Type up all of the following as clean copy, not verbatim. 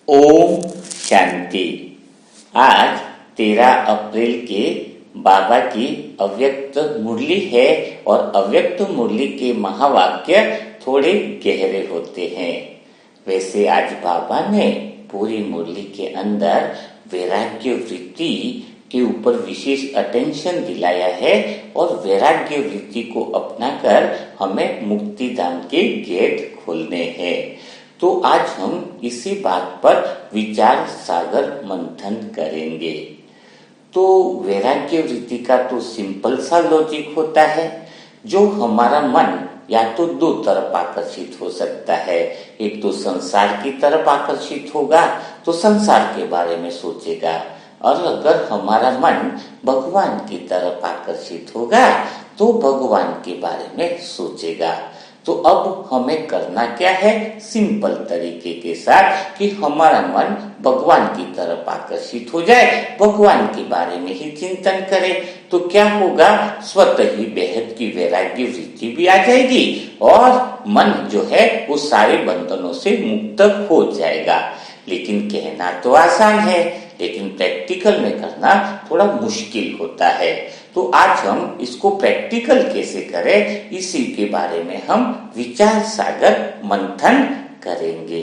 ओम शांति। आज 13 अप्रैल के बाबा की अव्यक्त मुरली है और अव्यक्त मुरली के महावाक्य थोड़े गहरे होते हैं। वैसे आज बाबा ने पूरी मुरली के अंदर वैराग्य वृत्ति के ऊपर विशेष अटेंशन दिलाया है और वैराग्य वृत्ति को अपनाकर हमें मुक्ति धाम के गेट खोलने हैं। तो आज हम इसी बात पर विचार सागर मंथन करेंगे। तो वैराग्य वृत्ति का तो सिंपल सा लॉजिक होता है, जो हमारा मन या तो दो तरफ आकर्षित हो सकता है। एक तो संसार की तरफ आकर्षित होगा तो संसार के बारे में सोचेगा, और अगर हमारा मन भगवान की तरफ आकर्षित होगा तो भगवान के बारे में सोचेगा। तो अब हमें करना क्या है, सिंपल तरीके के साथ कि हमारा मन भगवान की तरफ आकर्षित हो जाए, भगवान के बारे में ही चिंतन करें। तो क्या होगा, स्वतः ही बेहद की वैराग्य वृत्ति भी आ जाएगी और मन जो है वो सारे बंधनों से मुक्त हो जाएगा। लेकिन कहना तो आसान है, लेकिन प्रैक्टिकल में करना थोड़ा मुश्किल होता है। तो आज हम इसको प्रैक्टिकल कैसे करें, इसी के बारे में हम विचार सागर मंथन करेंगे।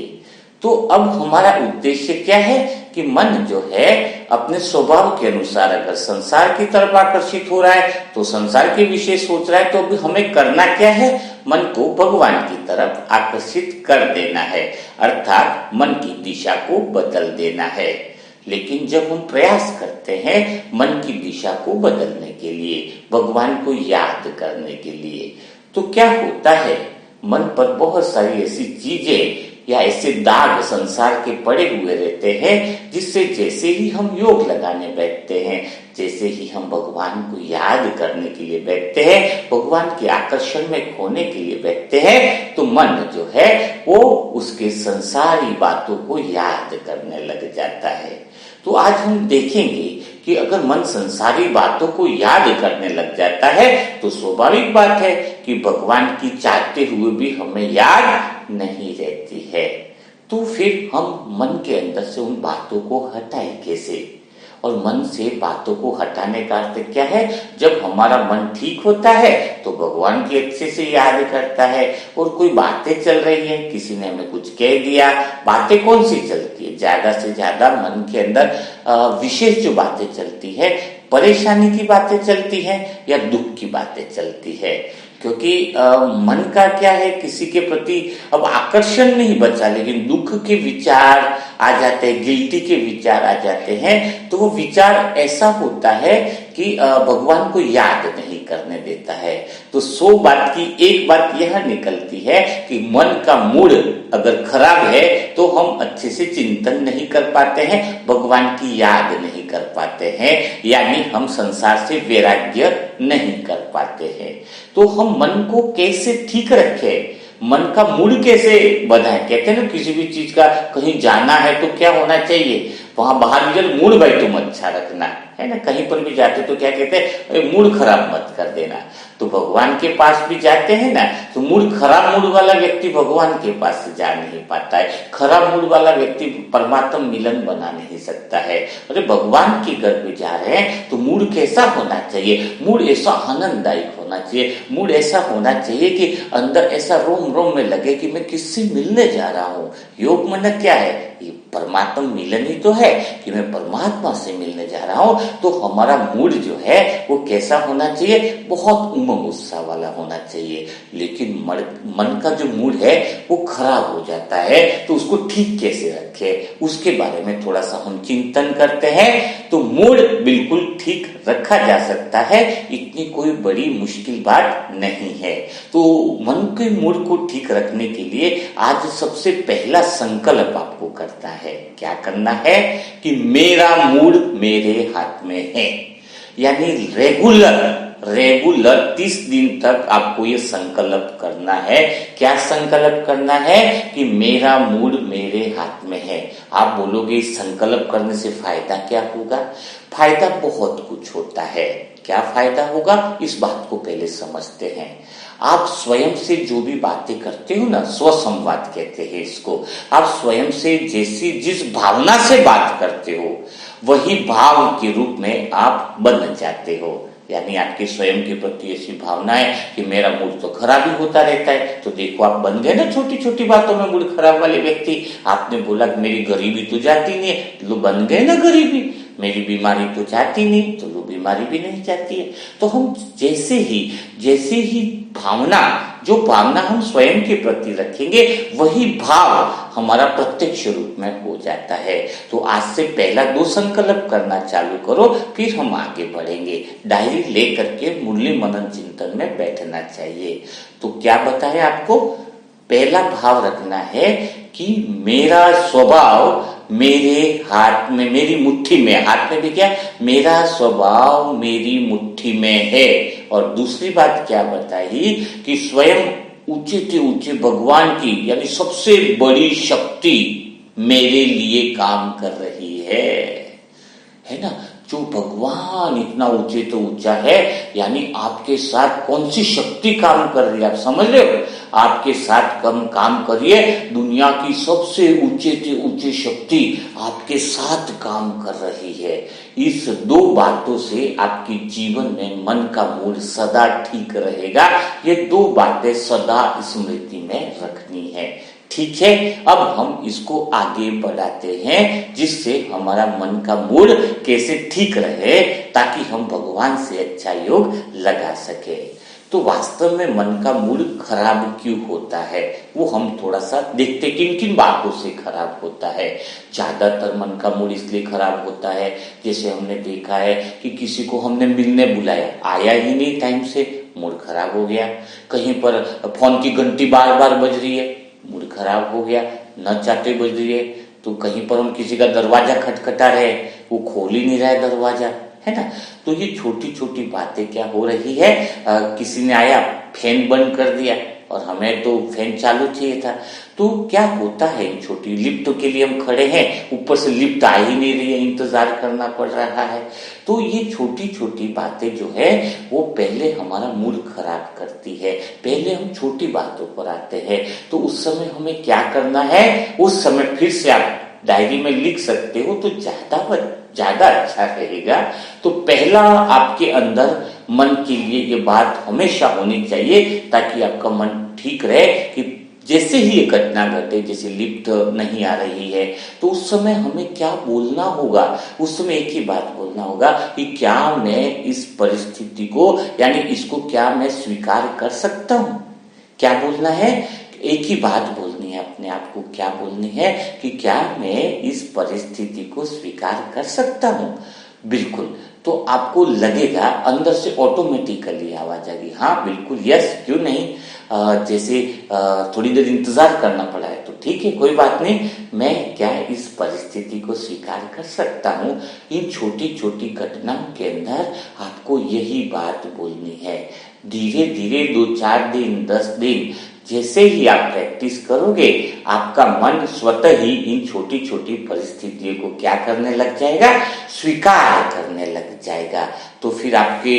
तो अब हमारा उद्देश्य क्या है कि मन जो है अपने स्वभाव के अनुसार अगर संसार की तरफ आकर्षित हो रहा है तो संसार के विषय सोच रहा है, तो अभी हमें करना क्या है, मन को भगवान की तरफ आकर्षित कर देना है, अर्थात मन की दिशा को बदल देना है। लेकिन जब हम प्रयास करते हैं मन की दिशा को बदलने के लिए, भगवान को याद करने के लिए, तो क्या होता है, मन पर बहुत सारी ऐसी चीजें या ऐसे दाग संसार के पड़े हुए रहते हैं, जिससे जैसे ही हम योग लगाने बैठते हैं, जैसे ही हम भगवान को याद करने के लिए बैठते हैं, भगवान के आकर्षण में खोने के लिए बैठते हैं, तो मन जो है वो उसके संसारी बातों को याद करने लग जाता है। तो आज हम देखेंगे कि अगर मन संसारी बातों को याद करने लग जाता है तो स्वाभाविक बात है कि भगवान की चाहते हुए भी हमें याद नहीं रहती है। तो फिर हम मन के अंदर से उन बातों को हटाएं कैसे, और मन से बातों को हटाने का अर्थ क्या है, जब हमारा मन ठीक होता है तो भगवान की अच्छे से याद करता है। और कोई बातें चल रही है, किसी ने हमें कुछ कह दिया, बातें कौन सी चलती है, ज्यादा से ज्यादा मन के अंदर विशेष जो बातें चलती है, परेशानी की बातें चलती हैं या दुख की बातें चलती है। क्योंकि मन का क्या है, किसी के प्रति अब आकर्षण नहीं बचा, लेकिन दुख के विचार आ जाते हैं, गिल्टी के विचार आ जाते हैं। तो वो विचार ऐसा होता है कि भगवान को याद नहीं करने देता है। तो 100 बात की एक बात यह निकलती है कि मन का मूड अगर खराब है तो हम अच्छे से चिंतन नहीं कर पाते हैं, भगवान की याद नहीं कर पाते हैं, यानी हम संसार से वैराग्य नहीं कर पाते हैं। तो हम मन को कैसे ठीक रखें, मन का मूड कैसे बनाए। कहते हैं ना, किसी भी चीज का कहीं जाना है तो क्या होना चाहिए, वहां बाहर निकल मूड भाई तुम अच्छा रखना है ना। कहीं पर भी जाते तो क्या कहते हैं, मूड खराब मत कर देना। तो भगवान के पास भी जाते हैं ना, तो खराब मूड वाला व्यक्ति भगवान के पास जा नहीं पाता है, खराब मूड वाला व्यक्ति परमात्मा मिलन बना नहीं सकता है। अरे भगवान के घर पे जा रहे हैं तो मूड कैसा होना चाहिए, मूड ऐसा आनंददायक होना चाहिए, मूड ऐसा होना चाहिए कि अंदर ऐसा रोम रोम में लगे कि मैं किससे मिलने जा रहा हूँ। योग मन क्या है, ये परमात्मा मिलन ही तो है कि मैं परमात्मा से मिलने जा रहा हूँ। तो हमारा मूड जो है वो कैसा होना चाहिए, बहुत उमंग उत्साह वाला होना चाहिए। लेकिन मन का जो मूड है वो खराब हो जाता है, तो उसको ठीक कैसे रखे, उसके बारे में थोड़ा सा हम चिंतन करते हैं। तो मूड बिल्कुल ठीक रखा जा सकता है, इतनी कोई बड़ी मुश्किल बात नहीं है। तो मन के मूड को ठीक रखने के लिए आज सबसे पहला संकल्प आपको करना है। क्या करना है कि मेरा मूड मेरे हाथ में है, यानी रेगुलर 30 दिन तक आपको ये संकल्प करना है। क्या संकल्प करना है कि मेरा मूड मेरे हाथ में है। आप बोलोगे इस संकल्प करने से फायदा क्या होगा, फायदा बहुत कुछ होता है। क्या फायदा होगा, इस बात को पहले समझते हैं। आप स्वयं से जो भी बातें करते हो ना, स्वसंवाद कहते हैं इसको। आप स्वयं से जैसी जिस भावना से बात करते हो वही भाव के रूप में आप बन जाते हो। यानी आपके स्वयं के प्रति ऐसी भावना है कि मेरा मूड तो खराब ही होता रहता है, तो देखो आप बन गए ना छोटी छोटी बातों में मूड खराब वाले व्यक्ति। आपने बोला कि मेरी गरीबी तो जाती नहीं है, लो बन गए ना गरीबी। मेरी बीमारी तो जाती नहीं, तो लो बीमारी भी नहीं जाती है। तो हम जैसे ही भावना, जो भावना हम स्वयं के प्रति रखेंगे वही भाव हमारा प्रत्यक्ष रूप में हो जाता है। तो आज से पहला 2 संकल्प करना चालू करो, फिर हम आगे बढ़ेंगे। डायरी लेकर के मुरली मनन चिंतन में बैठना चाहिए। तो क्या बताया आपको? पहला भाव रखना है कि मेरा स्वभाव मेरे हाथ में, मेरी मुट्ठी में, हाथ में भी क्या, मेरा स्वभाव मेरी मुट्ठी में है। और दूसरी बात क्या बताई कि स्वयं ऊंचे से ऊंचे भगवान की यानी सबसे बड़ी शक्ति मेरे लिए काम कर रही है ना। जो भगवान इतना ऊंचे तो ऊंचा है, यानी आपके साथ कौन सी शक्ति काम कर रही है, आप समझ रहे हो? आपके साथ कम काम करिए, दुनिया की सबसे ऊंचे से ऊंची शक्ति आपके साथ काम कर रही है। इस 2 बातों से आपके जीवन में मन का मूड सदा ठीक रहेगा। ये 2 बातें सदा स्मृति में रखनी है। ठीक है, अब हम इसको आगे बढ़ाते हैं, जिससे हमारा मन का मूड कैसे ठीक रहे, ताकि हम भगवान से अच्छा योग लगा सके। तो वास्तव में मन का मूड खराब क्यों होता है, वो हम थोड़ा सा देखते, किन किन बातों से खराब होता है। ज्यादातर मन का मूड इसलिए खराब होता है, जैसे हमने देखा है कि किसी को हमने मिलने बुलाया, आया ही नहीं टाइम से, मूड खराब हो गया। कहीं पर फोन की घंटी बार बार बज रही है, मूड खराब हो गया। न चाहते बज रही है, तो कहीं पर हम किसी का दरवाजा खटखटा रहे, वो खोल ही नहीं रहा है दरवाजा, है ना। तो ये छोटी छोटी बातें क्या हो रही है, किसी ने आया फैन बंद कर दिया और हमें तो फैन चालू चाहिए था। तो क्या होता है, इन छोटी लिफ्ट के लिए हम खड़े हैं, ऊपर से लिफ्ट आ ही नहीं रही है, इंतजार करना पड़ रहा है। तो ये छोटी छोटी बातें जो है वो पहले हमारा मूड खराब करती है। पहले हम छोटी बातों पर आते हैं, तो उस समय हमें क्या करना है, उस समय फिर से आप डायरी में लिख सकते हो तो ज्यादा अच्छा रहेगा। तो पहला आपके अंदर मन के लिए ये बात हमेशा होनी चाहिए, ताकि आपका मन ठीक रहे कि जैसे ही ये घटना घटे, जैसे लिफ्ट नहीं आ रही है, तो उस समय हमें क्या बोलना होगा। उस समय एक ही बात बोलना होगा कि क्या मैं इस परिस्थिति को, यानी इसको क्या मैं स्वीकार कर सकता हूँ। क्या बोलना है, एक ही बात बोलनी है अपने आप को। क्या बोलनी है कि क्या मैं इस परिस्थिति को स्वीकार कर सकता हूँ। बिल्कुल, तो आपको लगेगा अंदर से ऑटोमेटिकली आवाज आएगी, हाँ बिल्कुल, यस, क्यों नहीं। जैसे थोड़ी देर इंतजार करना पड़ा है तो ठीक है, कोई बात नहीं, मैं क्या इस परिस्थिति को स्वीकार कर सकता हूँ। इन छोटी छोटी घटनाओं के अंदर आपको यही बात बोलनी है। धीरे धीरे 2-4 दिन 10 दिन जैसे ही आप प्रैक्टिस करोगे, आपका मन स्वतः ही इन छोटी छोटी परिस्थितियों को क्या करने लग जाएगा, स्वीकार करने लग जाएगा। तो फिर आपके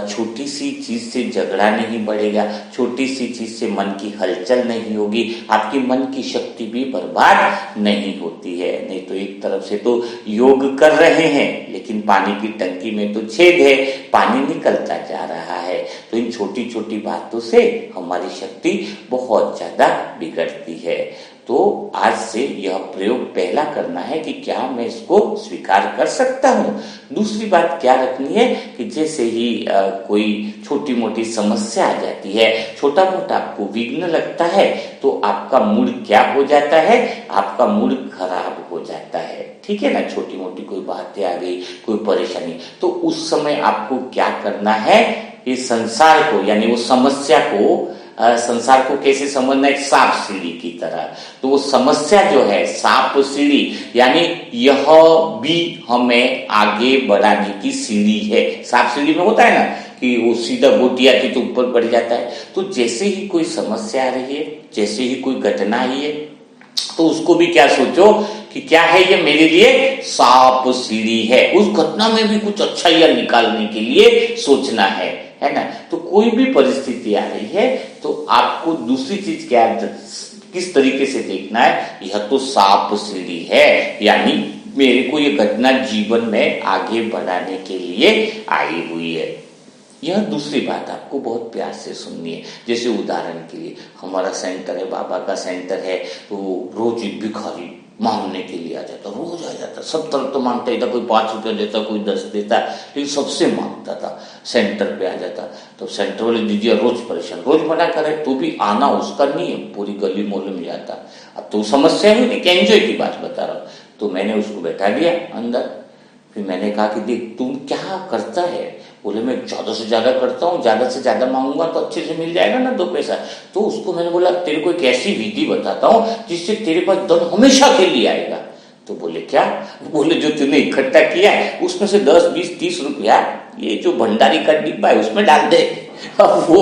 छोटी सी चीज से झगड़ा नहीं बढ़ेगा, छोटी सी चीज से मन की हलचल नहीं होगी, आपकी मन की शक्ति भी बर्बाद नहीं होती है। नहीं तो एक तरफ से तो योग कर रहे हैं, लेकिन पानी की टंकी में तो छेद है, पानी निकलता जा रहा है। तो इन छोटी छोटी बातों से हमारी शक्ति बहुत ज्यादा बिगड़ती है। तो आज से यह प्रयोग पहला करना है कि क्या मैं इसको स्वीकार कर सकता हूँ। दूसरी बात क्या रखनी है कि जैसे ही कोई छोटी मोटी समस्या आ जाती है, छोटा मोटा आपको विघ्न लगता है, तो आपका मूड क्या हो जाता है, आपका मूड खराब हो जाता है। ठीक है ना, छोटी मोटी कोई बातें आ गई, कोई परेशानी, तो उस समय आपको क्या करना है, ये संसार को, यानी वो समस्या को, संसार को कैसे समझना, एक सांप सीढ़ी की तरह। तो वो समस्या जो है सांप सीढ़ी, यानी यह भी हमें आगे बढ़ाने की सीढ़ी है। सांप सीढ़ी में होता है ना कि वो सीधा गोटिया के तो ऊपर बढ़ जाता है। तो जैसे ही कोई समस्या आ रही है, जैसे ही कोई घटना आई है, तो उसको भी क्या सोचो कि क्या है, ये मेरे लिए सांप सीढ़ी है। उस घटना में भी कुछ अच्छा या निकालने के लिए सोचना है। है ना। तो कोई भी परिस्थिति आ रही है तो आपको दूसरी चीज क्या किस तरीके से देखना है, यह तो साप सीढ़ी है, यानी मेरे को ये घटना जीवन में आगे बढ़ाने के लिए आई हुई है। यह दूसरी बात आपको बहुत प्यार से सुननी है। जैसे उदाहरण के लिए हमारा सेंटर है, बाबा का सेंटर है, तो रोज भिखारी मांगने के लिए आ जाता, रोज आ जाता, सब तरफ तो मांगता ही था, कोई 5 रुपया देता, कोई 10 देता, लेकिन सबसे मांगता था। सेंटर पे आ जाता तो सेंटर वाले दीजिए रोज परेशान, रोज मना करे तो भी आना उसका नहीं है, पूरी गली मोहल्ले में जाता। अब तो समस्या हुई नहीं, एंजॉय की बात बता रहा हूँ। तो मैंने उसको बैठा दिया अंदर, फिर मैंने कहा कि देख तुम क्या करता है। बोले मैं ज्यादा से ज्यादा करता हूँ, ज्यादा से ज्यादा मांगूंगा तो अच्छे से मिल जाएगा ना 2 पैसा। तो उसको मैंने बोला तेरे को एक ऐसी विधि बताता हूँ जिससे तेरे पास धन हमेशा के लिए आएगा। तो बोले क्या? बोले जो तूने इकट्ठा किया है उसमें से 10, 20, 30 रुपया ये जो भंडारी का डिब्बा है उसमें डाल दे। अब वो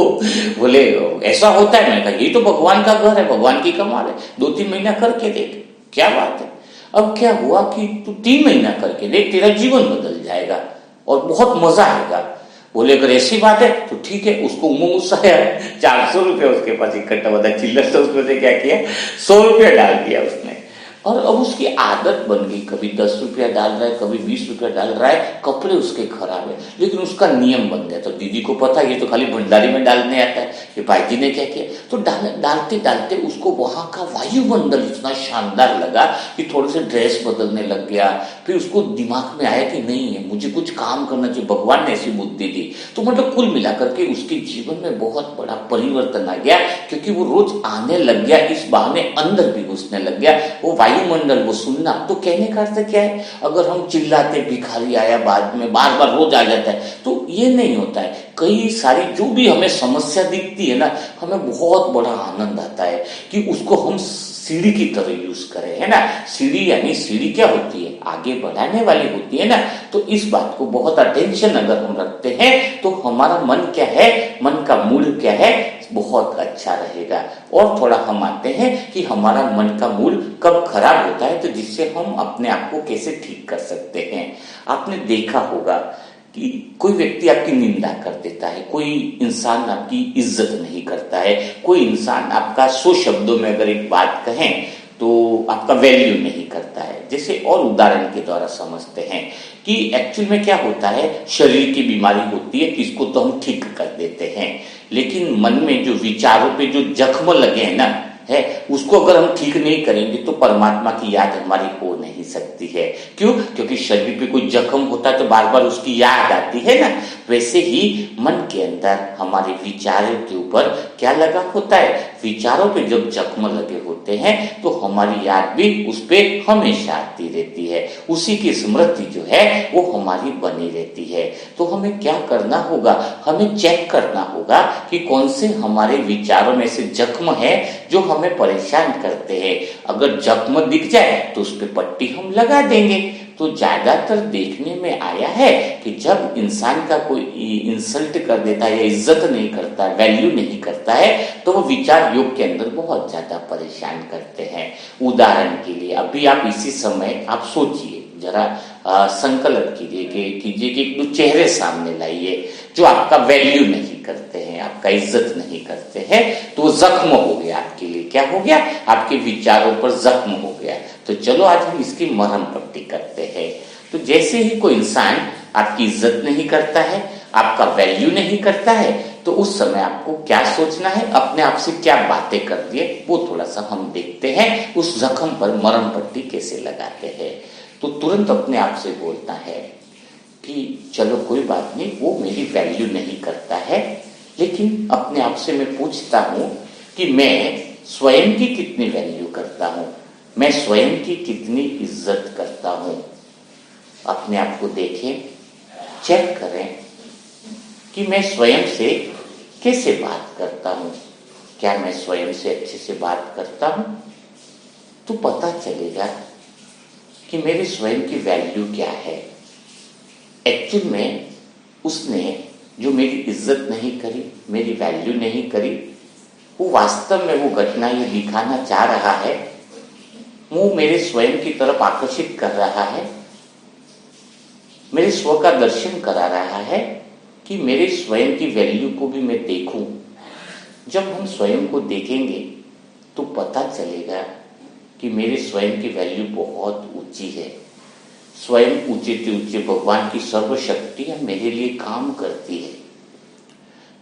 बोले ऐसा होता है? मैंने कहा ये तो भगवान का घर है, भगवान की कमाल है, 2-3 महीना करके देख क्या बात है। अब क्या हुआ कि तू 3 महीना करके देख, तेरा जीवन बदल जाएगा और बहुत मजा आएगा। बोले अगर ऐसी बात है तो ठीक है। उसको गुस्सा आया, 400 रुपया उसके पास इकट्ठा हुआ था चिल्लर, तो उसमें से क्या किया 100 रुपया डाल दिया उसने। और अब उसकी आदत बन गई, कभी 10 रुपया डाल रहा है, कभी 20 रुपया डाल रहा है। कपड़े उसके खराब है लेकिन उसका नियम बन गया। तो दीदी को पता ये तो खाली भंडारी में डालने आता है, ये भाई जी ने क्या किया, तो डालते डालते उसको वहां का वायुमंडल इतना शानदार लगा कि थोड़े से ड्रेस बदलने लग गया। फिर उसको दिमाग में आया कि नहीं है मुझे कुछ काम करना चाहिए, भगवान ने ऐसी बुद्धि दी। तो मतलब कुल मिलाकर के उसके जीवन में बहुत बड़ा परिवर्तन आ गया, क्योंकि वो रोज आने लग गया, इस बहाने अंदर भी घुसने लग गया वो वायुमंडल वो सुनना। तो कहने का अर्थ क्या है, अगर हम चिल्लाते भिखारी आया बाद में बार बार रोज आ जाता है तो ये नहीं होता है। कई सारी जो भी हमें समस्या दिखती है ना, हमें बहुत बड़ा आनंद आता है कि उसको हम सीढ़ी की तरह यूज करें, है ना। सीढ़ी यानी सीढ़ी क्या होती है, आगे बढ़ाने वाली होती है ना। तो इस बात को बहुत अटेंशन अगर हम रखते हैं तो हमारा मन क्या है, मन का मूड क्या है, बहुत अच्छा रहेगा। और थोड़ा हम आते हैं कि हमारा मन का मूड कब खराब होता है, तो जिससे हम अपने आप को कैसे ठीक कर सकते हैं। आपने देखा होगा कि कोई व्यक्ति आपकी निंदा कर देता है, कोई इंसान आपकी इज्जत नहीं करता है, कोई इंसान आपका 100 शब्दों में अगर एक बात कहें तो आपका वैल्यू नहीं करता है। जैसे और उदाहरण के द्वारा समझते हैं कि एक्चुअल में क्या होता है, शरीर की बीमारी होती है, इसको तो हम ठीक कर देते हैं, लेकिन मन में जो विचारों पे जो जख्म लगे हैं ना है, उसको अगर हम ठीक नहीं करेंगे तो परमात्मा की याद हमारी हो नहीं सकती है। क्यों? क्योंकि शरीर पे कोई जख्म होता है तो बार बार उसकी याद आती है ना। वैसे ही मन के अंदर हमारे विचारों के ऊपर क्या लगा होता है, विचारों पे जब जख्म लगे होते हैं तो हमारी याद भी उस पे हमेशा आती रहती है, उसी की स्मृति जो है वो हमारी बनी रहती है। तो हमें क्या करना होगा, हमें चेक करना होगा कि कौन से हमारे विचारों में से जख्म है जो हमें परेशान करते हैं। अगर जख्म दिख जाए तो उस पर पट्टी हम लगा देंगे। तो ज्यादातर देखने में आया है कि जब इंसान का कोई इंसल्ट कर देता है या इज्जत नहीं करता, वैल्यू नहीं करता है, तो वो विचार योग के अंदर बहुत ज्यादा परेशान करते हैं। उदाहरण के लिए अभी आप इसी समय आप सोचिए जरा, संकल्प कीजिए कि एक दो चेहरे सामने लाइए जो आपका वैल्यू नहीं करते हैं, आपका इज्जत नहीं करते हैं, तो वो जख्म हो गया आपके लिए। क्या हो गया? आपके विचारों पर जख्म हो गया। तो चलो आज हम इसकी मरहम पट्टी करते हैं। तो जैसे ही कोई इंसान आपकी इज्जत नहीं करता है, आपका वैल्यू नहीं करता है, तो उस समय आपको क्या सोचना है, अपने आप से क्या बातें कर दिए वो थोड़ा सा हम देखते हैं। उस जख्म पर मरहम पट्टी कैसे लगाते हैं, तो तुरंत अपने आप से बोलता है कि चलो कोई बात नहीं, वो मेरी वैल्यू नहीं करता है, लेकिन अपने आप से मैं पूछता हूं कि मैं स्वयं की कितनी वैल्यू करता हूं, मैं स्वयं की कितनी इज्जत करता हूं। अपने आप को देखें, चेक करें कि मैं स्वयं से कैसे बात करता हूं। क्या मैं स्वयं से अच्छे से बात करता हूं? तो पता चलेगा कि मेरी स्वयं की वैल्यू क्या है। एक्चुअल में उसने जो मेरी इज्जत नहीं करी, मेरी वैल्यू नहीं करी, वो वास्तव में वो घटना ये दिखाना चाह रहा है, वो मेरे स्वयं की तरफ आकर्षित कर रहा है, मेरे स्व का दर्शन करा रहा है कि मेरे स्वयं की वैल्यू को भी मैं देखूं। जब हम स्वयं को देखेंगे तो पता चलेगा कि मेरे स्वयं की वैल्यू बहुत ऊंची है। स्वयं ऊंचे से ऊंचे भगवान की सर्वशक्तियां मेरे लिए काम करती है।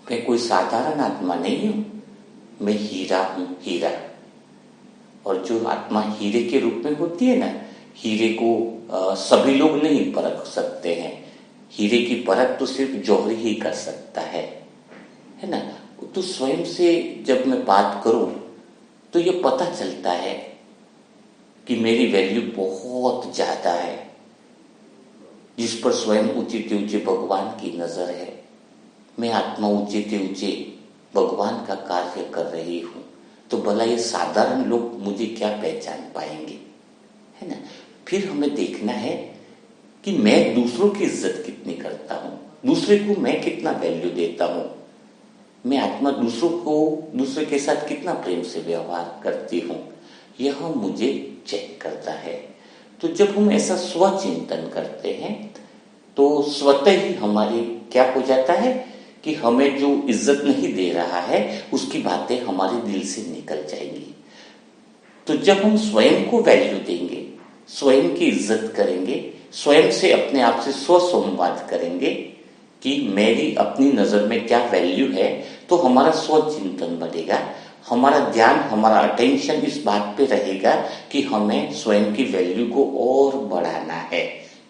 मैं कोई साधारण आत्मा नहीं हूं, मैं हीरा हूं, हीरा। और जो आत्मा हीरे के रूप में होती है ना, हीरे को सभी लोग नहीं परख सकते हैं। हीरे की परख तो सिर्फ जौहरी ही कर सकता है ना। तो स्वयं से जब मैं बात करूं तो ये पता चलता है कि मेरी वैल्यू बहुत ज्यादा है, जिस पर स्वयं ऊंचे से ऊंचे भगवान की नजर है। मैं आत्मा ऊंचे से ऊंचे भगवान का कार्य कर रही हूं, तो भला ये साधारण लोग मुझे क्या पहचान पाएंगे, है ना। फिर हमें देखना है कि मैं दूसरों की इज्जत कितनी करता हूं, दूसरे को मैं कितना वैल्यू देता हूं। मैं आत्मा दूसरे के साथ कितना प्रेम से व्यवहार करती हूं, यह मुझे चेक करता है। तो जब हम ऐसा स्वचिंतन करते हैं तो स्वतः ही हमारे क्या हो जाता है कि हमें जो इज्जत नहीं दे रहा है उसकी बातें हमारे दिल से निकल जाएंगी। तो जब हम स्वयं को वैल्यू देंगे, स्वयं की इज्जत करेंगे, स्वयं से अपने आप से स्वसंवाद करेंगे कि मेरी अपनी नजर में क्या वैल्यू है, तो हमारा स्वचिंतन बढ़ेगा। हमारा ध्यान, हमारा अटेंशन इस बात पे रहेगा कि हमें स्वयं की वैल्यू को और बढ़ाना है,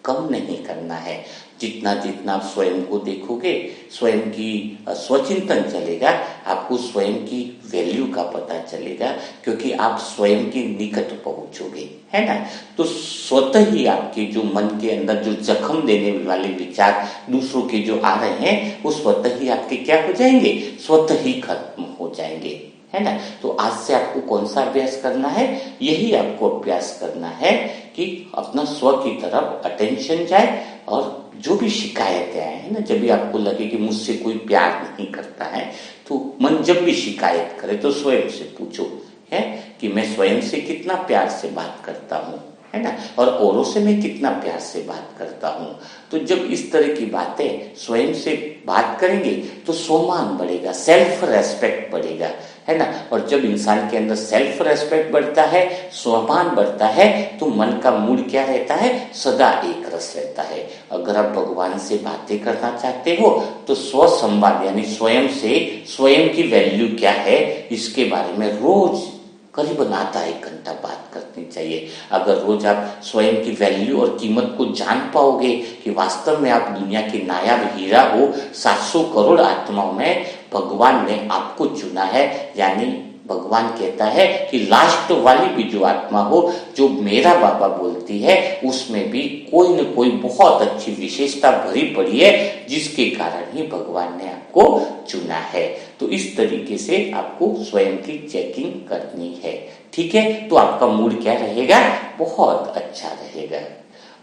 कम नहीं करना है। जितना जितना आप स्वयं को देखोगे, स्वयं की स्वचिंतन चलेगा, आपको स्वयं की वैल्यू का पता चलेगा, क्योंकि आप स्वयं के निकट पहुंचोगे, है ना। तो स्वतः ही आपके जो मन के अंदर जो जख्म देने वाले विचार दूसरों के जो आ रहे हैं, वो स्वतः ही आपके क्या हो जाएंगे, स्वतः ही खत्म हो जाएंगे, है ना। तो आज से आपको कौन सा अभ्यास करना है, यही आपको अभ्यास करना है कि अपना स्व की तरफ अटेंशन जाए। और जो भी शिकायतें आए हैं ना, जब भी आपको लगे कि मुझसे कोई प्यार नहीं करता है, तो मन जब भी शिकायत करे तो स्वयं से पूछो है कि मैं स्वयं से कितना प्यार से बात करता हूँ, है ना, और औरों से मैं कितना प्यार से बात करता हूँ। तो जब इस तरह की बातें स्वयं से बात करेंगे तो स्वमान बढ़ेगा, सेल्फ रेस्पेक्ट बढ़ेगा, है ना। और जब इंसान के अंदर सेल्फ रेस्पेक्ट बढ़ता है, स्वमान बढ़ता है, तो मन का मूड क्या रहता है, सदा एक रस रहता है। अगर आप भगवान से बातें करना चाहते हो तो स्व संवाद यानी स्वयं से स्वयं की वैल्यू क्या है इसके बारे में रोज करीबन आधा 1 घंटा बात करनी चाहिए। अगर रोज आप स्वयं की वैल्यू और कीमत को जान पाओगे कि वास्तव में आप दुनिया की नायाब हीरा हो, 700 करोड़ आत्माओं में भगवान ने आपको चुना है। यानी भगवान कहता है कि लास्ट वाली भी जो आत्मा हो, जो मेरा बाबा बोलती है, उसमें भी कोई न कोई बहुत अच्छी विशेषता भरी पड़ी है, जिसके कारण ही भगवान ने आपको चुना है। तो इस तरीके से आपको स्वयं की चेकिंग करनी है, ठीक है। तो आपका मूड क्या रहेगा, बहुत अच्छा रहेगा।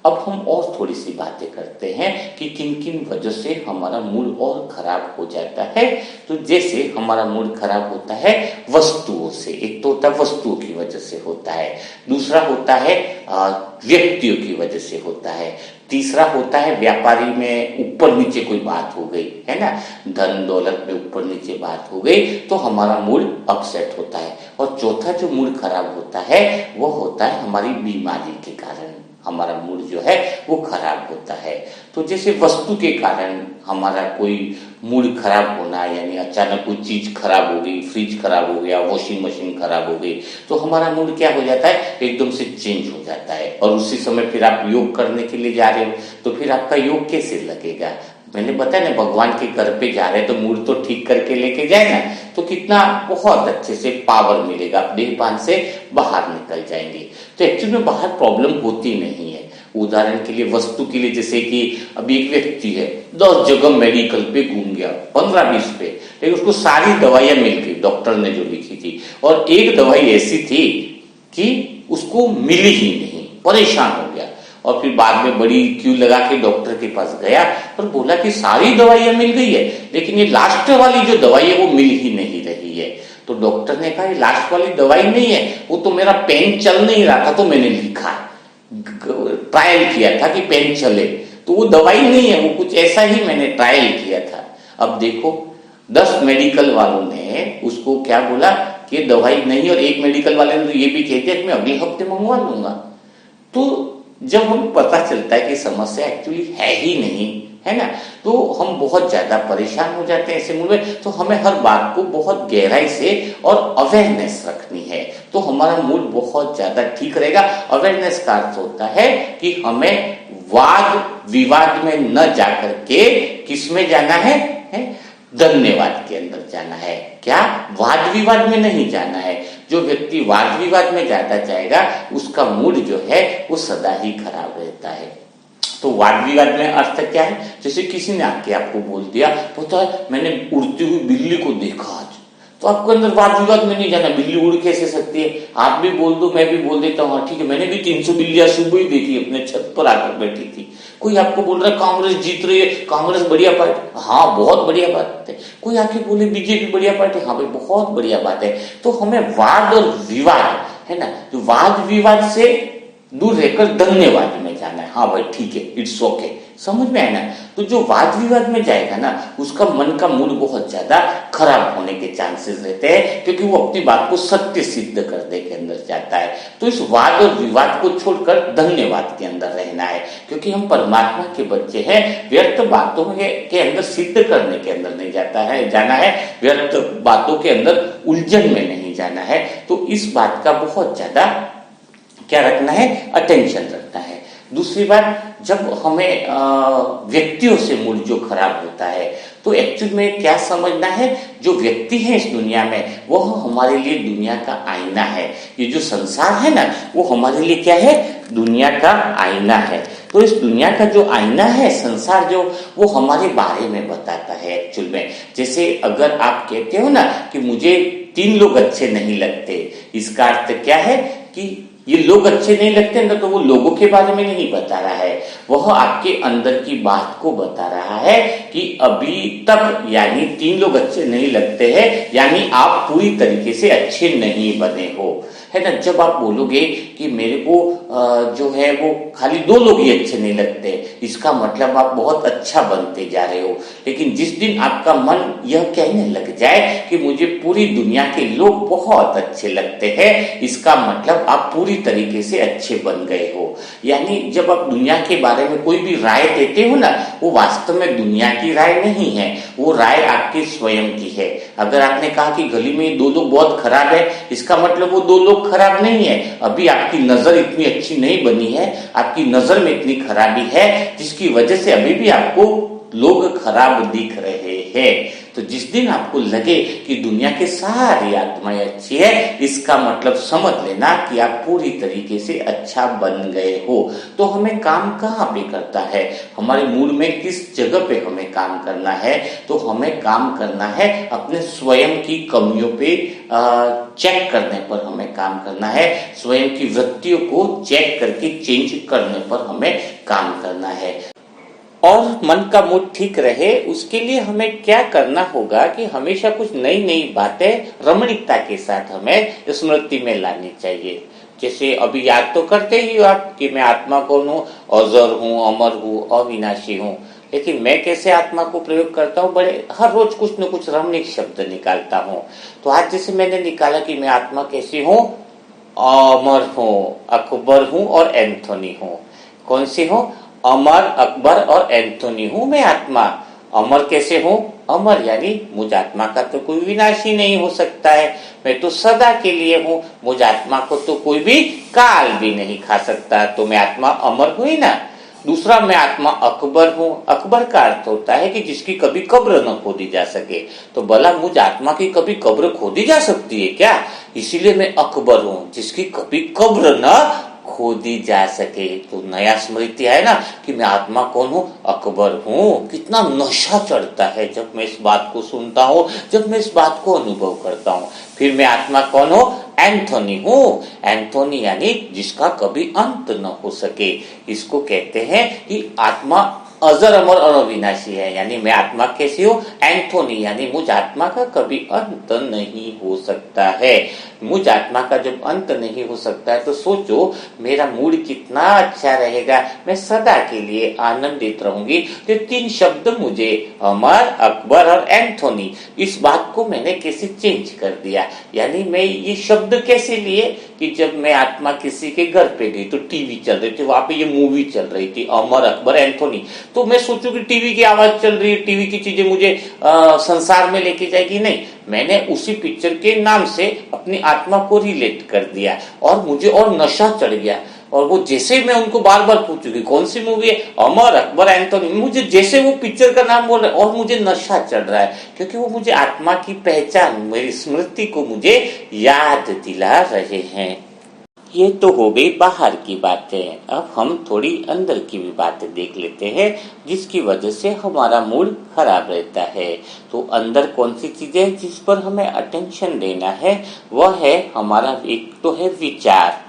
अब हम और थोड़ी सी बातें करते हैं कि किन किन वजह से हमारा मूड और खराब हो जाता है। तो जैसे हमारा मूड खराब होता है वस्तुओं से, एक तो होता है वस्तुओं की वजह से होता है, दूसरा होता है व्यक्तियों की वजह से होता है, तीसरा होता है व्यापारी में ऊपर नीचे कोई बात हो गई, है ना, धन दौलत में ऊपर नीचे बात हो गई तो हमारा मूड अपसेट होता है। और चौथा जो मूड खराब होता है वो होता है हमारी बीमारी के कारण हमारा मूड जो है वो खराब होता है। तो जैसे वस्तु के कारण हमारा कोई मूड खराब होना, यानी अचानक कोई चीज खराब हो गई, फ्रिज खराब हो गया, वॉशिंग मशीन खराब हो गई, तो हमारा मूड क्या हो जाता है, एकदम से चेंज हो जाता है। और उसी समय फिर आप योग करने के लिए जा रहे हो तो फिर आपका योग कैसे लगेगा। मैंने बताया ना, भगवान के घर पे जा रहे हैं तो मूड तो ठीक करके लेके जाए ना, तो कितना बहुत अच्छे से पावर मिलेगा, आप देहपान से बाहर निकल जाएंगे। तो एक्चुअली में बाहर प्रॉब्लम होती नहीं है। उदाहरण के लिए, वस्तु के लिए, जैसे कि अभी एक व्यक्ति है 10 जगह मेडिकल पे घूम गया, 15-20 पे, लेकिन उसको सारी दवाइयां मिल गई डॉक्टर ने जो लिखी थी, और एक दवाई ऐसी थी कि उसको मिली ही नहीं, परेशान हो गया। और फिर बाद में बड़ी क्यू लगा के डॉक्टर के पास गया और बोला कि सारी दवाइयां मिल गई है, लेकिन ये लास्ट वाली जो दवाई है वो मिल ही नहीं रही है। तो डॉक्टर ने कहा ये लास्ट वाली दवाई नहीं है, वो तो मेरा पेन चल नहीं रहा था तो मैंने लिखा, ट्रायल किया था कि पेन चले। तो वो दवाई नहीं है, वो कुछ ऐसा ही मैंने ट्रायल किया था। अब देखो 10 मेडिकल वालों ने उसको क्या बोला कि ये दवाई नहीं, और एक मेडिकल वाले ने तो ये भी कह दिया कि मैं अगले हफ्ते मंगवा लूंगा। तो जब हमें पता चलता है कि समस्या एक्चुअली है ही नहीं, है ना, तो हम बहुत ज्यादा परेशान हो जाते हैं ऐसे मूड में। तो हमें हर बात को बहुत गहराई से और अवेयरनेस रखनी है, तो हमारा मूड बहुत ज्यादा ठीक रहेगा। अवेयरनेस का अर्थ होता है कि हमें वाद विवाद में न जाकर के किस में जाना है? धन्यवाद के अंदर जाना है। क्या? वाद विवाद में नहीं जाना है। जो व्यक्ति वाद विवाद में जाता जाएगा उसका मूड जो है वो सदा ही खराब रहता है। तो वाद विवाद में अर्थ क्या है? जैसे किसी ने आके आपको बोल दिया, पता है मैंने उड़ती हुई बिल्ली को देखा आज, तो आपको अंदर वाद विवाद में नहीं जाना। बिल्ली उड़ कैसे सकती है? आप भी बोल दो, मैं भी बोल देता हूँ, ठीक है मैंने भी 300 बिल्लियां सुबह ही देखी, अपने छत पर आकर बैठी थी। कोई आपको बोल रहा है कांग्रेस जीत रही है, कांग्रेस बढ़िया पार्टी, हाँ बहुत बढ़िया बात है। कोई आके बोले बीजेपी बढ़िया पार्टी, हाँ भाई बहुत बढ़िया बात है। तो हमें वाद और विवाद, है ना, तो वाद विवाद से दूर रहकर धन्यवाद में जाना है। हाँ भाई ठीक है, इट्स ओके, समझ में आया ना। तो जो वाद विवाद में जाएगा ना उसका मन का मूड बहुत ज्यादा खराब होने के चांसेस रहते हैं, क्योंकि वो अपनी बात को सत्य सिद्ध करने के अंदर जाता है। तो इस वाद और विवाद को छोड़कर धन्यवाद के अंदर रहना है, क्योंकि हम परमात्मा के बच्चे हैं। व्यर्थ बातों के अंदर सिद्ध करने के अंदर नहीं जाना है, व्यर्थ बातों के अंदर उलझन में नहीं जाना है। तो इस बात का बहुत ज्यादा क्या रखना है? अटेंशन रखना है। दूसरी बात, जब हमें व्यक्तियों से मूड जो खराब होता है तो एक्चुअल में क्या समझना है, जो व्यक्ति है इस दुनिया में वो हमारे लिए दुनिया का आईना है। ये जो संसार है ना वो हमारे लिए क्या है? दुनिया का आईना है। तो इस दुनिया का जो आईना है, संसार जो, वो हमारे बारे में बताता है एक्चुअल में। जैसे अगर आप कहते हो ना कि मुझे 3 लोग अच्छे नहीं लगते, इसका अर्थ क्या है कि ये लोग अच्छे नहीं लगते ना, तो वो लोगों के बारे में नहीं बता रहा है, वह आपके अंदर की बात को बता रहा है कि अभी तक यानी 3 लोग अच्छे नहीं लगते हैं, यानी आप पूरी तरीके से अच्छे नहीं बने हो, है ना। जब आप बोलोगे कि मेरे को जो है वो खाली 2 लोग ही अच्छे नहीं लगते, इसका मतलब आप बहुत अच्छा बनते जा रहे हो। लेकिन जिस दिन आपका मन यह कहने लग जाए कि मुझे पूरी दुनिया के लोग बहुत अच्छे लगते हैं, इसका मतलब आप पूरी तरीके से अच्छे बन गए हो। यानी जब आप दुनिया के बारे में कोई भी राय देते हो ना, वो वास्तव में दुनिया की राय नहीं है, वो राय आपकी स्वयं की है। अगर आपने कहा कि गली में 2 लोग बहुत खराब है, इसका मतलब वो 2 लोग खराब नहीं है, अभी आपकी नजर इतनी अच्छी नहीं बनी है, आपकी नजर में इतनी खराबी है जिसकी वजह से अभी भी आपको लोग खराब दिख रहे हैं। तो जिस दिन आपको लगे कि दुनिया के सारी आत्माएं अच्छी है, इसका मतलब समझ लेना कि आप पूरी तरीके से अच्छा बन गए हो। तो हमें काम कहाँ पे करता है, हमारे मूड में किस जगह पे हमें काम करना है? तो हमें काम करना है अपने स्वयं की कमियों पे चेक करने पर हमें काम करना है, स्वयं की वृत्तियों को चेक करके चेंज करने पर हमें काम करना है। और मन का मूड ठीक रहे उसके लिए हमें क्या करना होगा कि हमेशा कुछ नई नई बातें रमणीकता के साथ हमें स्मृति में लानी चाहिए। जैसे अभी याद तो करते ही हो आप कि मैं आत्मा कौन हूँ, अजर हूँ, अमर हूँ, अविनाशी हूँ। लेकिन मैं कैसे आत्मा को प्रयोग करता हूँ, बड़े हर रोज कुछ न कुछ रमणीक शब्द निकालता हूँ। तो आज जैसे मैंने निकाला कि मैं आत्मा कैसी हूँ, अमर हूँ, अकबर हूँ और एंथोनी हूँ। कौन सी हूँ? अमर, अकबर और एंथोनी हूं मैं आत्मा। अमर कैसे हूं? अमर यानी मुझ आत्मा का तो कोई विनाशी नहीं हो सकता है, मैं तो सदा के लिए हूं, मुझ आत्मा को तो कोई भी काल भी नहीं खा सकता, तो मैं आत्मा अमर हुई ना। दूसरा, मैं आत्मा अकबर हूं। अकबर का अर्थ होता है कि जिसकी कभी कब्र न खोदी जा सके। तो भला मुझ आत्मा की कभी कब्र खोदी जा सकती है क्या? इसीलिए मैं अकबर हूं, जिसकी कभी कब्र न खोदी जा सके। तो नया स्मृति है ना कि मैं आत्मा कौन हूँ, अकबर हूँ। कितना नशा चढ़ता है जब मैं इस बात को सुनता हूँ, जब मैं इस बात को अनुभव करता हूँ। फिर मैं आत्मा कौन हूँ? एंथोनी हूँ। एंथोनी यानी जिसका कभी अंत न हो सके। इसको कहते हैं कि आत्मा अजर अमर और अविनाशी है, यानी मैं आत्मा कैसी हूँ, एंथोनी, यानी मुझ आत्मा का कभी अंत नहीं हो सकता है। मुझ आत्मा का जब अंत नहीं हो सकता है तो सोचो मेरा मूड कितना अच्छा रहेगा, मैं सदा के लिए आनंदित रहूंगी। तो 3 शब्द मुझे, अमर, अकबर और एंथोनी, इस बात को मैंने कैसे चेंज कर दिया। यानी मैं ये शब्द कैसे लिए कि जब मैं आत्मा किसी के घर पे गई तो टीवी चल रही थी, वहां पे ये मूवी चल रही थी अमर, अकबर, एंथोनी, तो मैं सोचूं कि टीवी की आवाज चल रही है, टीवी की चीजें मुझे संसार में लेके जाएगी। नहीं, मैंने उसी पिक्चर के नाम से अपनी आत्मा को रिलेट कर दिया और मुझे और नशा चढ़ गया। और वो जैसे मैं उनको बार बार पूछूंगी कौन सी मूवी है, अमर, अकबर, एंथोनी, मुझे जैसे वो पिक्चर का नाम बोल रहे और मुझे नशा चढ़ रहा है, क्योंकि वो मुझे आत्मा की पहचान, मेरी स्मृति को मुझे याद दिला रहे हैं। ये तो हो गई बाहर की बातें, अब हम थोड़ी अंदर की भी बातें देख लेते हैं जिसकी वजह से हमारा मूड खराब रहता है। तो अंदर कौन सी चीजें जिस पर हमें अटेंशन देना है, वह है हमारा, एक तो है विचार,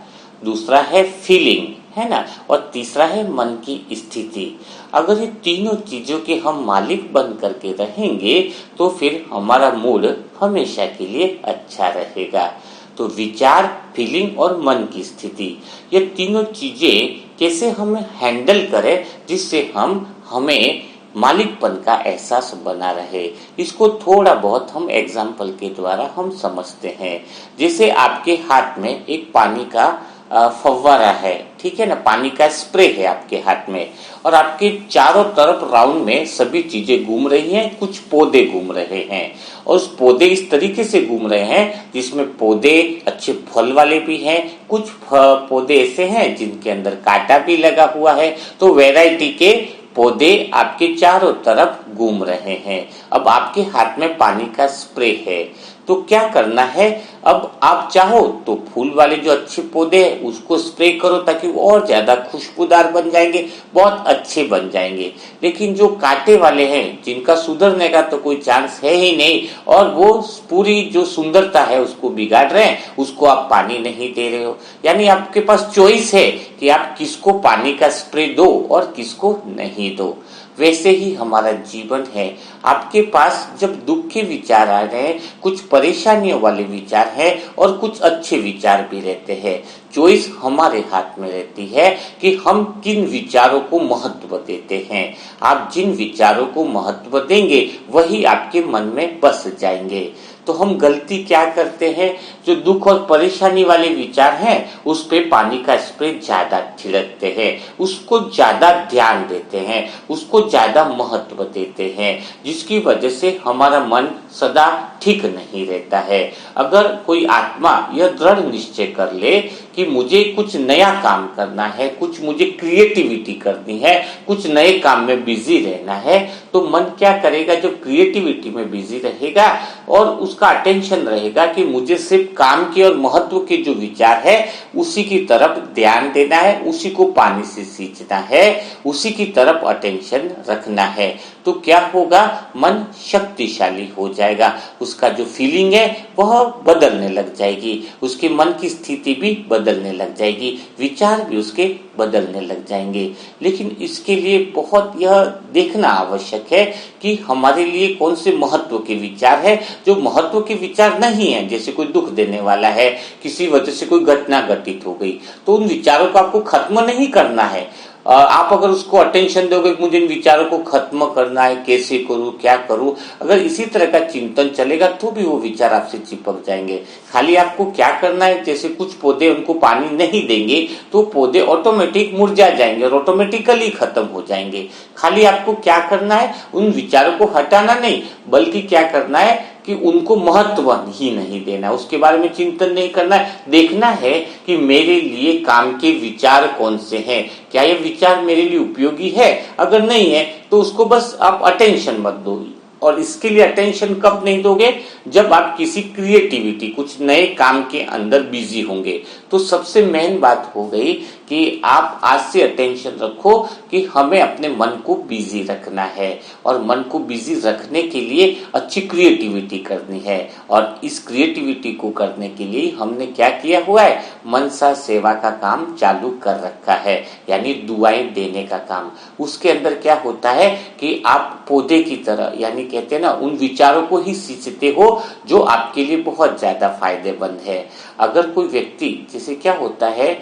दूसरा है फीलिंग, है ना, और तीसरा है मन की स्थिति। अगर ये तीनों चीजों के हम मालिक बन करके रहेंगे तो फिर हमारा मूड हमेशा के लिए अच्छा रहेगा। तो विचार, फीलिंग और मन की स्थिति, ये तीनों चीजें कैसे हमें हैंडल करें जिससे हमें मालिकपन का एहसास बना रहे, इसको थोड़ा बहुत हम एग्जाम्पल के द्वारा हम समझते हैं। जैसे आपके हाथ में एक पानी का फव्वारा है, ठीक है ना, पानी का स्प्रे है आपके हाथ में, और आपके चारों तरफ राउंड में सभी चीजें घूम रही हैं, कुछ पौधे घूम रहे हैं, और उस पौधे इस तरीके से घूम रहे हैं जिसमें पौधे अच्छे फल वाले भी हैं, कुछ पौधे ऐसे हैं जिनके अंदर कांटा भी लगा हुआ है। तो वैरायटी के पौधे आपके चारों तरफ घूम रहे हैं। अब आपके हाथ में पानी का स्प्रे है, तो क्या करना है, अब आप चाहो तो फूल वाले जो अच्छे पौधे हैं उसको स्प्रे करो ताकि वो और ज्यादा खुशबूदार बन जाएंगे, बहुत अच्छे बन जाएंगे। लेकिन जो कांटे वाले हैं जिनका सुधरने का तो कोई चांस है ही नहीं, और वो पूरी जो सुंदरता है उसको बिगाड़ रहे हैं, उसको आप पानी नहीं दे रहे हो। यानी आपके पास चॉइस है कि आप किसको पानी का स्प्रे दो और किसको नहीं दो। वैसे ही हमारा जीवन है, आपके पास जब दुख के विचार आ रहे हैं, कुछ परेशानियों वाले विचार हैं और कुछ अच्छे विचार भी रहते हैं। चॉइस हमारे हाथ में रहती है कि हम किन विचारों को महत्व देते हैं। आप जिन विचारों को महत्व देंगे वही आपके मन में बस जाएंगे। तो हम गलती क्या करते हैं, जो दुख और परेशानी वाले विचार हैं उस पे पानी का स्प्रे ज्यादा छिड़कते हैं, उसको ज्यादा ध्यान देते हैं, उसको ज्यादा महत्व देते हैं, जिसकी वजह से हमारा मन सदा ठीक नहीं रहता है। अगर कोई आत्मा यह दृढ़ निश्चय कर ले कि मुझे कुछ नया काम करना है, कुछ मुझे क्रिएटिविटी करनी है, कुछ नए काम में बिजी रहना है, तो मन क्या करेगा, जब क्रिएटिविटी में बिजी रहेगा और उसका अटेंशन रहेगा कि मुझे सिर्फ काम के और महत्व के जो विचार है उसी की तरफ ध्यान देना है, उसी को पानी से सींचना है, उसी की तरफ अटेंशन रखना है, तो क्या होगा, मन शक्तिशाली हो जाएगा। उसका जो फीलिंग है वह बदलने लग जाएगी, उसके मन की स्थिति भी बदलने लग जाएगी, विचार भी उसके बदलने लग जाएंगे। लेकिन इसके लिए बहुत यह देखना आवश्यक है कि हमारे लिए कौन से महत्व के विचार है। जो महत्व के विचार नहीं है, जैसे कोई दुख देने वाला है, किसी वजह से कोई घटना घटित हो गई, तो उन विचारों को आपको खत्म नहीं करना है। आप अगर उसको अटेंशन दोगे, मुझे इन विचारों को खत्म करना है, कैसे करूं, क्या करूं, अगर इसी तरह का चिंतन चलेगा तो भी वो विचार आपसे चिपक जाएंगे। खाली आपको क्या करना है, जैसे कुछ पौधे उनको पानी नहीं देंगे तो पौधे ऑटोमेटिक मुरझा जाएंगे और ऑटोमेटिकली खत्म हो जाएंगे। खाली आपको क्या करना है, उन विचारों को हटाना नहीं, बल्कि क्या करना है कि उनको महत्व ही नहीं देना, उसके बारे में चिंतन नहीं करना है। देखना है कि मेरे लिए काम के विचार कौन से हैं, क्या ये विचार मेरे लिए उपयोगी है, अगर नहीं है तो उसको बस आप अटेंशन मत दो। और इसके लिए अटेंशन कब नहीं दोगे, जब आप किसी क्रिएटिविटी, कुछ नए काम के अंदर बिजी होंगे, तो सबसे मेन बात हो गई कि आप आज से अटेंशन रखो कि हमें अपने मन को बिजी रखना है, और मन को बिजी रखने के लिए अच्छी क्रिएटिविटी करनी है। और इस क्रिएटिविटी को करने के लिए हमने क्या किया हुआ है, मनसा सेवा का काम चालू कर रखा है, यानी दुआएं देने का काम। उसके अंदर क्या होता है कि आप पौधे की तरह, यानी कहते हैं ना, उन विचारों को ही सींचते हो जो आपके लिए बहुत ज्यादा फायदेमंद है। अगर कोई व्यक्ति, जैसे क्या होता है,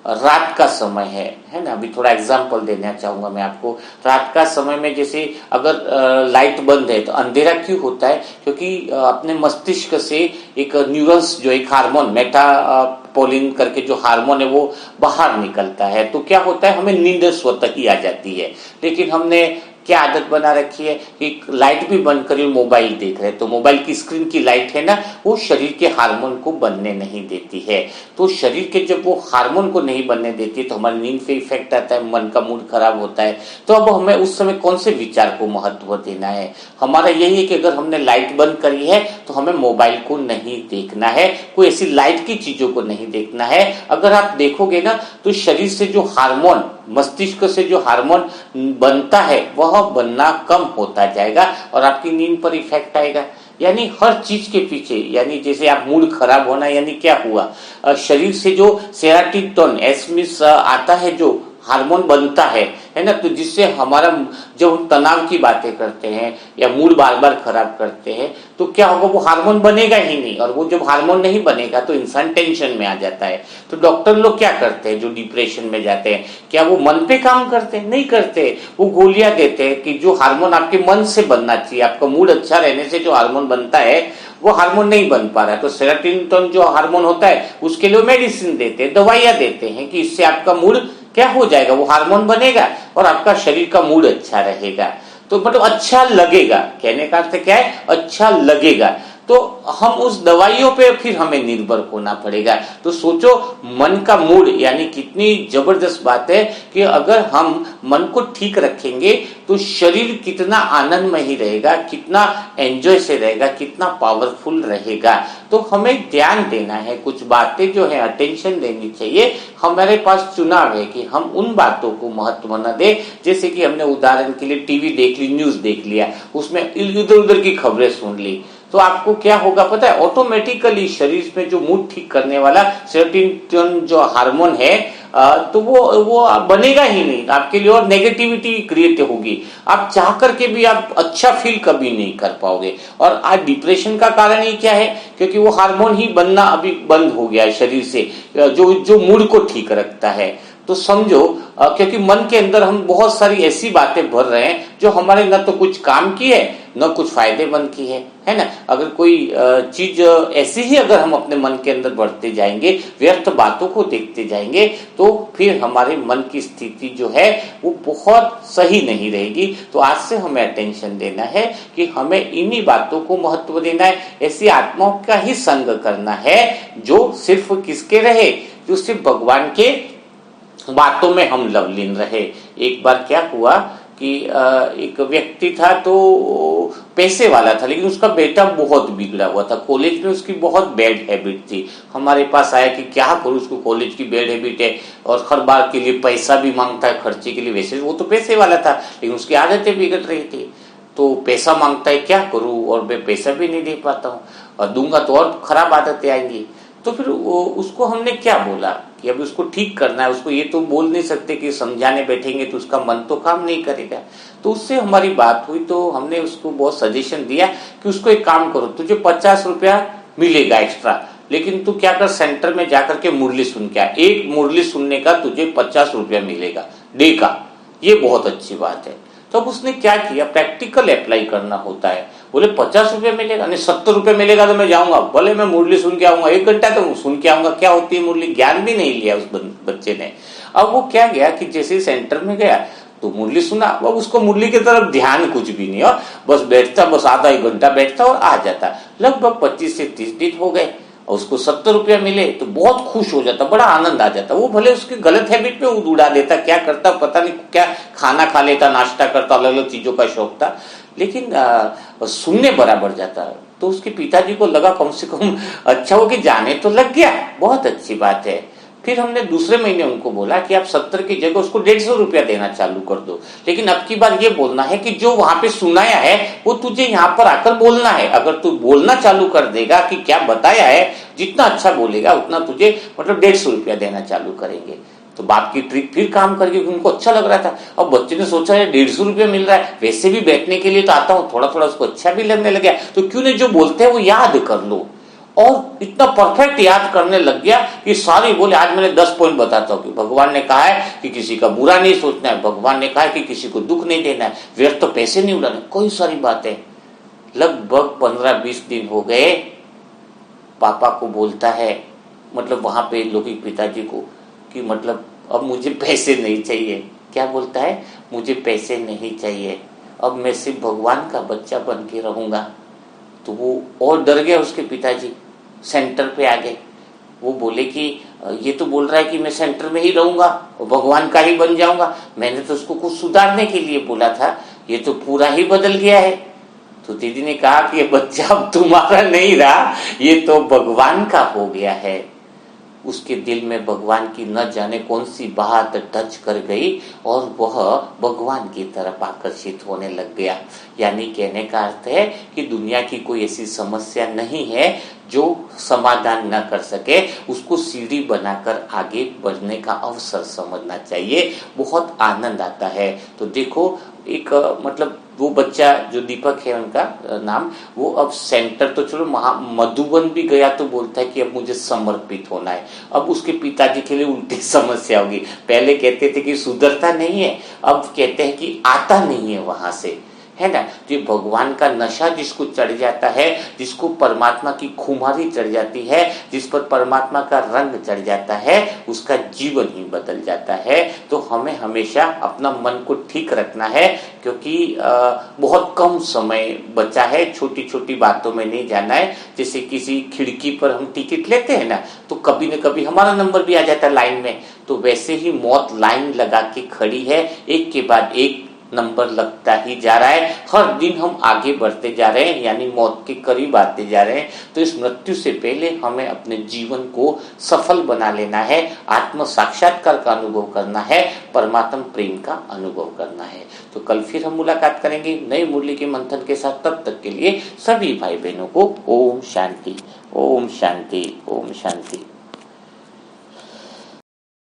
रात का समय है ना, अभी थोड़ा एग्जांपल देना चाहूंगा मैं आपको। रात का समय में जैसे अगर लाइट बंद है तो अंधेरा क्यों होता है, क्योंकि अपने मस्तिष्क से एक न्यूरॉन्स, जो एक हार्मोन मेटापोलिन करके जो हार्मोन है वो बाहर निकलता है, तो क्या होता है, हमें नींद स्वतः ही आ जाती है। लेकिन हमने क्या आदत बना रखी है कि लाइट भी बंद करी, मोबाइल देख रहे हैं, तो मोबाइल की स्क्रीन की लाइट है ना, वो शरीर के हार्मोन को बनने नहीं देती है। तो शरीर के जब वो हार्मोन को नहीं बनने देती है तो हमारी नींद पे इफेक्ट आता है, मन का मूड खराब होता है। तो अब हमें उस समय कौन से विचार को महत्व देना है, हमारा यही है कि अगर हमने लाइट बंद करी है तो हमें मोबाइल को नहीं देखना है, कोई ऐसी लाइट की चीजों को नहीं देखना है। अगर आप देखोगे ना तो शरीर से जो हार्मोन, मस्तिष्क से जो हार्मोन बनता है वह बनना कम होता जाएगा और आपकी नींद पर इफेक्ट आएगा। यानी हर चीज के पीछे, यानी जैसे आप मूड खराब होना, यानी क्या हुआ, शरीर से जो सेरोटोनिन एसमिस आता है, जो हार्मोन बनता है ना, तो जिससे हमारा, जब हम तनाव की बातें करते हैं या मूड बार बार खराब करते हैं तो क्या होगा, वो हार्मोन बनेगा ही नहीं, और वो जब हार्मोन नहीं बनेगा तो इंसान टेंशन में आ जाता है। तो डॉक्टर लोग क्या करते हैं, जो डिप्रेशन में जाते हैं, क्या वो मन पे काम करते हैं? नहीं करते। वो गोलियां देते हैं कि जो हार्मोन आपके मन से बनना चाहिए, आपका मूड अच्छा रहने से जो हार्मोन बनता है वो हार्मोन नहीं बन पा रहा है, तो सेरोटोनिन जो हार्मोन होता है उसके लिए मेडिसिन देते हैं, दवाइयां देते हैं कि इससे आपका मूड क्या हो जाएगा, वो हार्मोन बनेगा और आपका शरीर का मूड अच्छा रहेगा। तो मतलब अच्छा लगेगा, कहने का अर्थ क्या है, अच्छा लगेगा। तो हम उस दवाइयों पे फिर हमें निर्भर होना पड़ेगा। तो सोचो, मन का मूड यानी कितनी जबरदस्त बात है कि अगर हम मन को ठीक रखेंगे तो शरीर कितना आनंदमय ही रहेगा, कितना एंजॉय से रहेगा, कितना पावरफुल रहेगा। तो हमें ध्यान देना है, कुछ बातें जो है अटेंशन देनी चाहिए। हमारे पास चुनाव है कि हम उन बातों को महत्व न दे, जैसे कि हमने उदाहरण के लिए टीवी देख ली, न्यूज देख लिया, उसमें इधर उधर की खबरें सुन ली, तो आपको क्या होगा पता है, ऑटोमेटिकली शरीर में जो मूड ठीक करने वाला सेरोटोनिन जो हार्मोन है, तो वो बनेगा ही नहीं आपके लिए, और नेगेटिविटी क्रिएट होगी। आप चाह करके भी आप अच्छा फील कभी नहीं कर पाओगे। और आज डिप्रेशन का कारण ही क्या है, क्योंकि वो हार्मोन ही बनना अभी बंद हो गया है शरीर से, जो मूड को ठीक रखता है। तो समझो, क्योंकि मन के अंदर हम बहुत सारी ऐसी बातें भर रहे हैं जो हमारे न तो कुछ काम की है न कुछ फायदेमंद की है ना। अगर कोई चीज ऐसी ही अगर हम अपने मन के अंदर बढ़ते जाएंगे, व्यर्थ बातों को देखते जाएंगे, तो फिर हमारे मन की स्थिति जो है वो बहुत सही नहीं रहेगी। तो आज से हमें अटेंशन देना है कि हमें इन्हीं बातों को महत्व देना है, ऐसी आत्माओं का ही संग करना है जो सिर्फ किसके रहे, जो सिर्फ भगवान के बातों में हम लवलीन रहे। एक बार क्या हुआ कि एक व्यक्ति था, तो पैसे वाला था, लेकिन उसका बेटा बहुत बिगड़ा हुआ था। कॉलेज में उसकी बहुत बैड हैबिट थी। हमारे पास आया कि क्या करूं, उसको कॉलेज की बैड हैबिट है और हर बार के लिए पैसा भी मांगता है खर्चे के लिए। वैसे वो तो पैसे वाला था, लेकिन उसकी आदतें बिगड़ रही थी, तो पैसा मांगता है, क्या करूं, और मैं पैसा भी नहीं दे पाता हूँ, और दूंगा तो और खराब आदतें आएंगी। तो फिर उसको हमने क्या बोला कि अभी उसको ठीक करना है। उसको ये तो बोल नहीं सकते कि समझाने बैठेंगे तो उसका मन तो काम नहीं करेगा। तो उससे हमारी बात हुई, तो हमने उसको बहुत सजेशन दिया कि उसको एक काम करो, तुझे 50 रुपया मिलेगा एक्स्ट्रा, लेकिन तू क्या कर, सेंटर में जाकर के मुरली सुन के आ। एक मुरली सुनने का तुझे 50 रुपया मिलेगा डे का, ये बहुत अच्छी बात है। तो अब उसने क्या किया, प्रैक्टिकल अप्लाई करना होता है। बोले 50 रुपये मिलेगा, नहीं 70 रुपये मिलेगा तो मैं जाऊंगा, भले मैं मुरली सुन के आऊंगा, 1 घंटा तो सुन के आऊंगा। क्या होती है मुरली, ज्ञान भी नहीं लिया उस बच्चे ने। अब वो क्या गया कि जैसे सेंटर में गया तो मुरली सुना, अब उसको मुरली की तरफ ध्यान कुछ भी नहीं, और बस बैठता, बस आधा 1 घंटा बैठता और आ जाता। लगभग 25 से 30 दिन हो गए और उसको 70 रुपया मिले तो बहुत खुश हो जाता, बड़ा आनंद आ जाता। वो भले उसकी गलत हैबिट पे उड़ा देता, क्या करता पता नहीं, क्या खाना खा लेता, नाश्ता करता, अलग अलग चीजों का शौक था, लेकिन सुनने बराबर जाता। तो उसके पिताजी को लगा कम से कम अच्छा हो कि जाने तो लग गया, बहुत अच्छी बात है। फिर हमने दूसरे महीने उनको बोला कि आप 70 की जगह उसको 150 रुपया देना चालू कर दो, लेकिन अब की बार ये बोलना है कि जो वहां पे सुनाया है वो तुझे यहाँ पर आकर बोलना है। अगर तू बोलना चालू कर देगा कि क्या बताया है, जितना अच्छा बोलेगा उतना तुझे मतलब 150 रुपया देना चालू करेंगे। तो बाप की ट्रिक फिर काम करके उनको अच्छा लग रहा था। अब बच्चे ने सोचा है 150 रुपया मिल रहा है, वैसे भी बैठने के लिए तो आता हूँ, थोड़ा थोड़ा उसको अच्छा भी लगने लग गया, तो क्यों नहीं जो बोलते हैं वो याद कर लो। और इतना परफेक्ट याद करने लग गया कि सारी बोले आज मैंने 10 पॉइंट बताता हूँ कि भगवान ने कहा है कि किसी का बुरा नहीं सोचना है, भगवान ने कहा है कि किसी को दुख नहीं देना है, व्यर्थ तो पैसे नहीं उड़ाने, कोई सारी बातें। लगभग 15-20 दिन हो गए, पापा को बोलता है, मतलब वहां पे लौकिक पिताजी को, कि मतलब अब मुझे पैसे नहीं चाहिए। क्या बोलता है? मुझे पैसे नहीं चाहिए, अब मैं सिर्फ भगवान का बच्चा बन के रहूंगा। तो वो और डर गया उसके पिताजी, सेंटर पे आ गए। वो बोले कि ये तो बोल रहा है कि मैं सेंटर में ही रहूंगा और भगवान का ही बन जाऊंगा, मैंने तो उसको कुछ सुधारने के लिए बोला था, ये तो पूरा ही बदल गया है। तो दीदी ने कहा कि ये बच्चा अब तुम्हारा नहीं रहा, ये तो भगवान का हो गया है। उसके दिल में भगवान की न जाने कौन सी बात टच कर गई और वह भगवान की तरफ आकर्षित होने लग गया। यानी कहने का अर्थ है कि दुनिया की कोई ऐसी समस्या नहीं है जो समाधान न कर सके, उसको सीढ़ी बनाकर आगे बढ़ने का अवसर समझना चाहिए, बहुत आनंद आता है। तो देखो एक मतलब वो बच्चा जो दीपक है उनका नाम, वो अब सेंटर तो चलो मधुबन भी गया तो बोलता है कि अब मुझे समर्पित होना है। अब उसके पिताजी के लिए उल्टी समस्या होगी, पहले कहते थे कि सुधरता नहीं है, अब कहते हैं कि आता नहीं है वहां से, है ना। जो भगवान का नशा जिसको चढ़ जाता है, जिसको परमात्मा की खुमारी चढ़ जाती है, जिस पर परमात्मा का रंग चढ़ जाता है, उसका जीवन ही बदल जाता है। तो हमें हमेशा अपना मन को ठीक रखना है, क्योंकि बहुत कम समय बचा है, छोटी छोटी बातों में नहीं जाना है। जैसे किसी खिड़की पर हम टिकट लेते हैं ना, तो कभी न कभी हमारा नंबर भी आ जाता है लाइन में, तो वैसे ही मौत लाइन लगा के खड़ी है, एक के बाद एक नंबर लगता ही जा रहा है। हर दिन हम आगे बढ़ते जा रहे हैं, यानी मौत के करीब आते जा रहे हैं। तो इस मृत्यु से पहले हमें अपने जीवन को सफल बना लेना है, आत्म साक्षात्कार का अनुभव करना है, परमात्म प्रेम का अनुभव करना है। तो कल फिर हम मुलाकात करेंगे नए मुरली के मंथन के साथ। तब तक के लिए सभी भाई बहनों को ओम शांति, ओम शांति, ओम शांति।